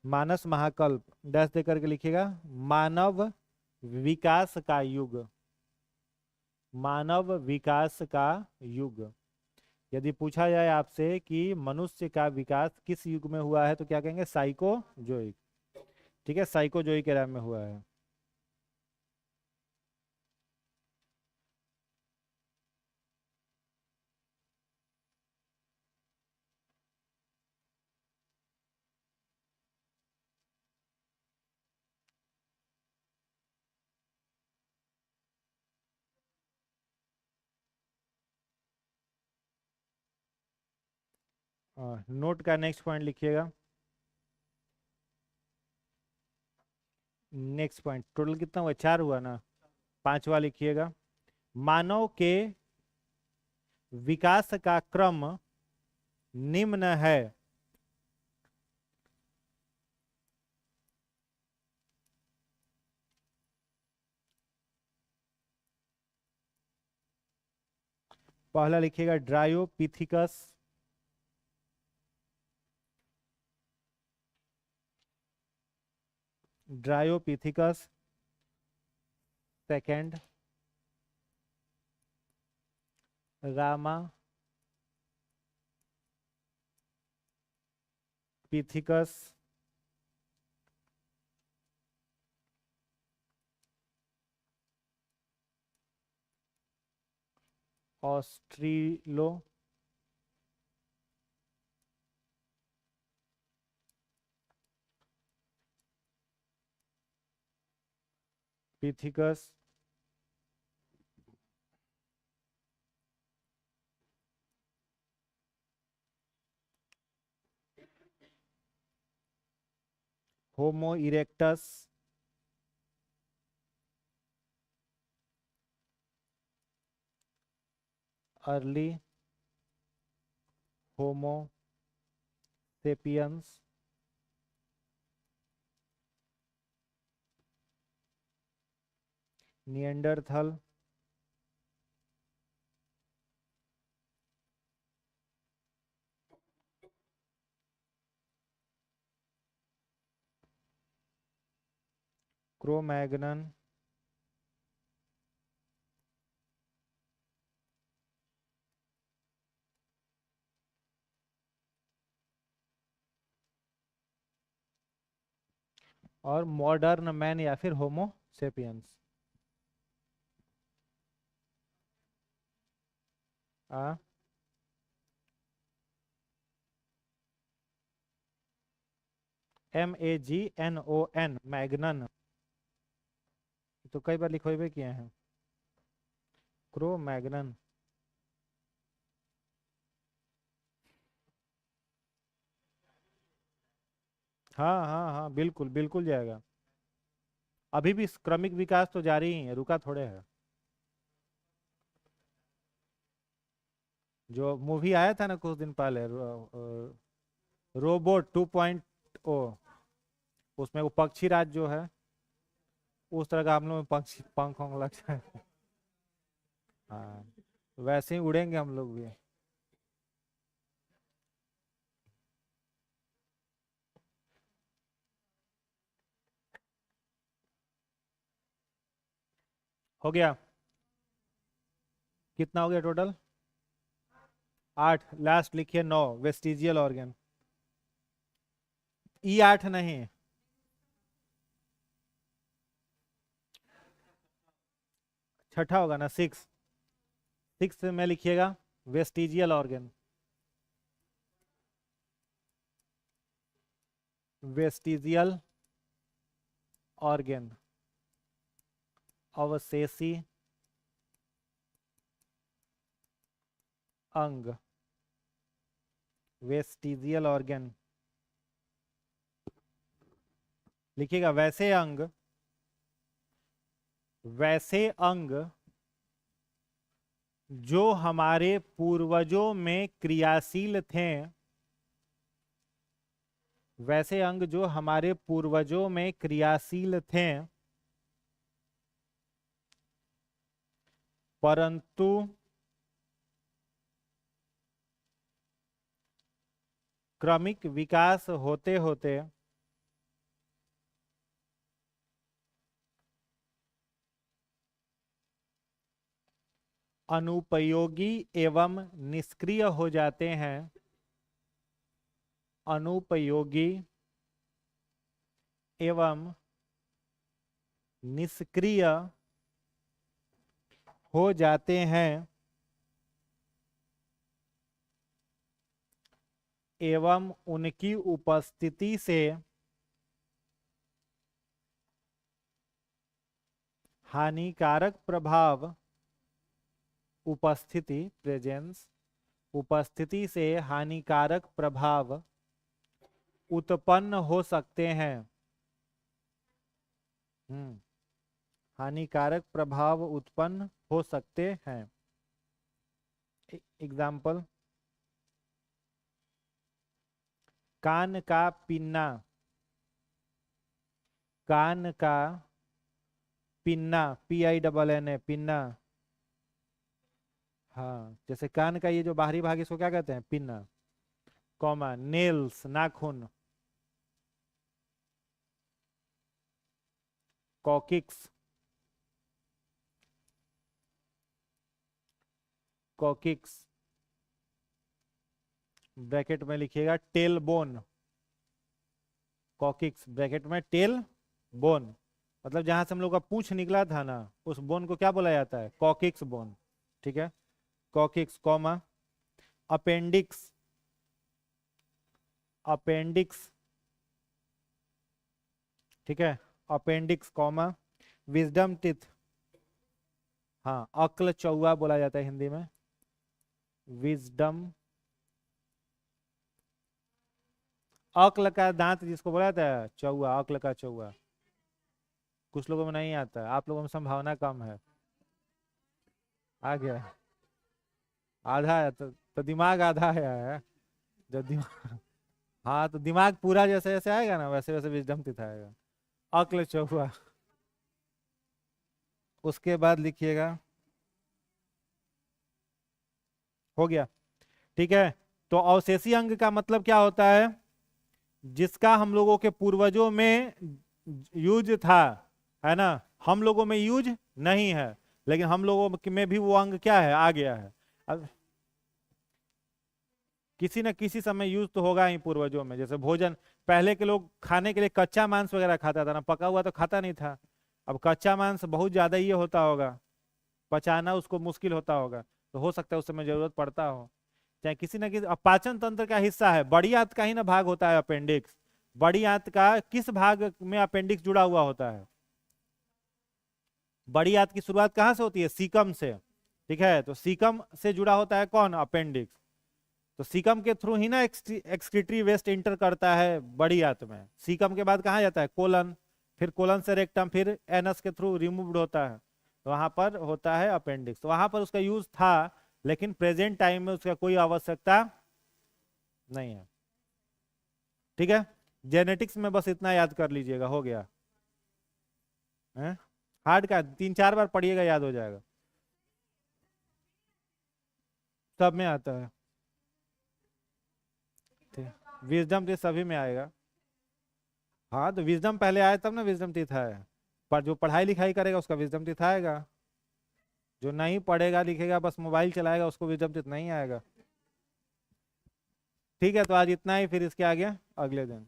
मानस महाकल्प डैश दे करके लिखिएगा। मानव विकास का युग, मानव विकास का युग। यदि पूछा जाए आपसे कि मनुष्य का विकास किस युग में हुआ है तो क्या कहेंगे? साइकोजोइक। ठीक है, साइकोजोइक एरा में हुआ है। नोट का नेक्स्ट पॉइंट लिखिएगा। नेक्स्ट पॉइंट टोटल कितना हुआ? 4 हुआ ना। 5वां लिखिएगा। मानव के विकास का क्रम निम्न है। पहला लिखिएगा ड्रायोपिथिकस, ड्रायोपिथिकस। सेकंड रामा पिथिकस। ऑस्ट्रिलो पिथिकस। होमो इरेक्टस। अर्ली होमो सेपियंस। निएंडरथल। क्रोमैग्नन। और मॉडर्न मैन या फिर होमो सेपियंस। MAGNON, Magnon. तो कई बार लिखोबे किए हैं। क्रोमैग्नन। हाँ हाँ हाँ, बिल्कुल बिल्कुल जाएगा। अभी भी क्रमिक विकास तो जारी ही है, रुका थोड़े है। जो मूवी आया था ना कुछ दिन पहले, रोबोट 2.0, उसमें वो पक्षी राज जो है, उस तरह का हम लोग में पक्षी पंख वंख लग जाए। हाँ, वैसे ही उड़ेंगे हम लोग भी। हो गया? कितना हो गया टोटल? 8। लास्ट लिखिए 9, वेस्टिजियल ऑर्गन। E8 नहीं, छठा होगा ना, 6। 6 में लिखिएगा वेस्टिजियल ऑर्गन। वेस्टिजियल ऑर्गन, अवशेषी अंग। वेस्टिजियल ऑर्गन लिखिएगा। वैसे अंग जो हमारे पूर्वजों में क्रियाशील थे, वैसे अंग जो हमारे पूर्वजों में क्रियाशील थे, परंतु क्रमिक विकास होते होते अनुपयोगी एवं निष्क्रिय हो जाते हैं। अनुपयोगी एवं निष्क्रिय हो जाते हैं एवं उनकी उपस्थिति से हानिकारक प्रभाव उपस्थिति प्रेजेंस उपस्थिति से हानिकारक प्रभाव उत्पन्न हो सकते हैं। हानिकारक प्रभाव उत्पन्न हो सकते हैं। एग्जाम्पल, कान का पिन्ना, कान का पिन्ना, PINNA पिन्ना। हाँ, जैसे कान का ये जो बाहरी भाग इसको क्या कहते हैं? पिन्ना। कॉमा, नेल्स नाखून, कॉकिक्स, कॉकिक्स ब्रैकेट में लिखिएगा टेल बोन, कॉकिक्स ब्रैकेट में टेल बोन, मतलब जहां से हम लोग का पूंछ निकला था ना, उस बोन को क्या बोला जाता है? Coccyx bone. ठीक है, कॉकिक्स, कॉमा, अपेंडिक्स, अपेंडिक्स, ठीक है, अपेंडिक्स, कॉमा, विजडम टीथ, हाँ, अक्ल चौवा बोला जाता है हिंदी में, विजडम, अक्ल का दांत जिसको बोला जाता है चौवा, अक्ल का चौवा। कुछ लोगों में नहीं आता, आप लोगों में संभावना कम है। आ गया, आधा है तो दिमाग आधा है। जब दिमाग हाँ, तो दिमाग पूरा जैसे जैसे आएगा ना, वैसे वैसे विजडम टीथ आएगा। अक्ल चौवा। उसके बाद लिखिएगा, हो गया। ठीक है, तो अवशेषी अंग का मतलब क्या होता है? जिसका हम लोगों के पूर्वजों में यूज था, है ना, हम लोगों में यूज नहीं है, लेकिन हम लोगों में भी वो अंग क्या है? आ गया है। अब किसी न किसी समय यूज तो होगा ही पूर्वजों में। जैसे भोजन, पहले के लोग खाने के लिए कच्चा मांस वगैरह खाता था ना, पका हुआ तो खाता नहीं था। अब कच्चा मांस बहुत ज्यादा ये होता होगा, पचाना उसको मुश्किल होता होगा, तो हो सकता है उस समय जरूरत पड़ता हो। चाहे किसी न किसी, पाचन तंत्र का हिस्सा है, बड़ी आंत का ही ना भाग होता है अपेंडिक्स। बड़ी आंत का किस भाग में अपेंडिक्स जुड़ा हुआ होता है? बड़ी आंत की शुरुआत कहाँ से होती है? सीकम से। ठीक है, तो सीकम से जुड़ा होता है कौन? अपेंडिक्स। तो सीकम के थ्रू ही ना एक्सक्रीटरी वेस्ट इंटर करता है बड़ी आंत में। सीकम के बाद कहाँ जाता है? कोलन, फिर कोलन से रेक्टम, फिर एनस के थ्रू रिमूव्ड होता है, तो वहां पर होता है अपेंडिक्स। तो वहां पर उसका यूज था, लेकिन प्रेजेंट टाइम में उसका कोई आवश्यकता नहीं है। ठीक है, जेनेटिक्स में बस इतना याद कर लीजिएगा, हो गया है। हार्ड का 3-4 बार पढ़िएगा, याद हो जाएगा। सब में आता है, विजडम टीथ सभी में आएगा। हाँ, तो विजडम पहले आया तब ना विजडम टीथ आया। पर जो पढ़ाई लिखाई करेगा उसका विजडम टीथ आएगा। जो नहीं पढ़ेगा लिखेगा, बस मोबाइल चलाएगा, उसको विजडम टीथ नहीं आएगा। ठीक है, तो आज इतना ही, फिर इसके आगे अगले दिन।